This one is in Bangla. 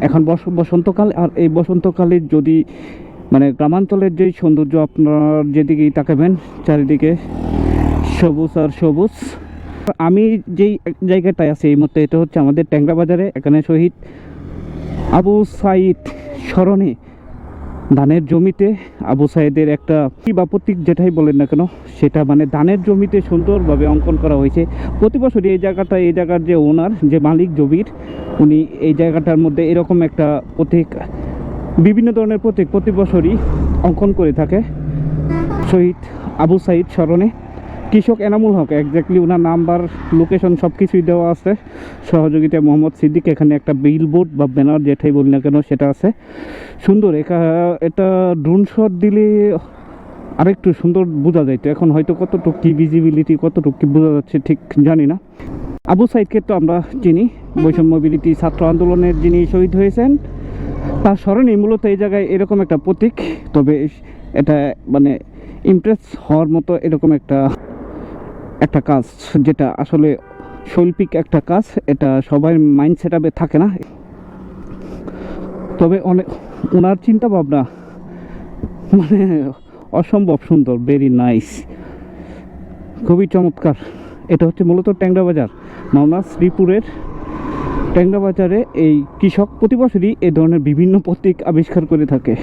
এখন বসন্তকাল, আর এই বসন্তকালে যদি মানে গ্রামাঞ্চলের যে সৌন্দর্য, আপনার যেদিকেই তাকাবেন চারিদিকে সবুজ আর সবুজ। আমি যেই জায়গাটায় আছি এই মুহূর্তে, এটা হচ্ছে আমাদের ট্যাংরা বাজারে। এখানে শহীদ আবু সাইদ স্মরণে ধানের জমিতে আবু সাইদের একটা কি বা প্রতীক যেটাই বলেন না কেন, সেটা মানে ধানের জমিতে সুন্দরভাবে অঙ্কন করা হয়েছে। প্রতি বছরই এই জায়গার যে ওনার, যে মালিক জমির, উনি এই জায়গাটার মধ্যে এরকম একটা প্রতীক, বিভিন্ন ধরনের প্রতীক প্রতি বছরই অঙ্কন করে থাকে শহীদ আবু সাইদ স্মরণে। কৃষক এনামুল হক, একজাক্টলি ওনার নাম্বার, লোকেশন সব কিছুই দেওয়া আছে। সহযোগিতায় মোহাম্মদ সিদ্দিক। এখানে একটা বিলবোর্ড বা ব্যানার যেটাই বলি না কেন সেটা আছে। সুন্দর, এটা ড্রোন শট দিলে আরেকটু সুন্দর বোঝা যাইতো। এখন হয়তো কতটুকু কি ভিজিবিলিটি, কতটুকু কি বোঝা যাচ্ছে ঠিক জানি না। আবু সাইদকে তো আমরা চিনি, বৈষম্য বিরোধী ছাত্র আন্দোলনের যিনি শহীদ হয়েছেন, তার স্মরণে মূলত এই জায়গায় এরকম একটা প্রতীক। তবে এটা মানে ইমপ্রেস হওয়ার মতো এরকম একটা কাজ, যেটা আসলে শৈল্পিক একটা কাজ। এটা সবার মাইন্ড সেট আপে থাকে না। তবে ওনার চিন্তা ভাবনা মানে অসম্ভব সুন্দর, ভেরি নাইস, খুবই চমৎকার। এটা হচ্ছে মূলত ট্যাংরা বাজার, মাওনা শ্রীপুরের ট্যাংরা বাজারে এই কৃষক প্রতি বছরই এ ধরনের বিভিন্ন প্রতীক আবিষ্কার করে থাকে।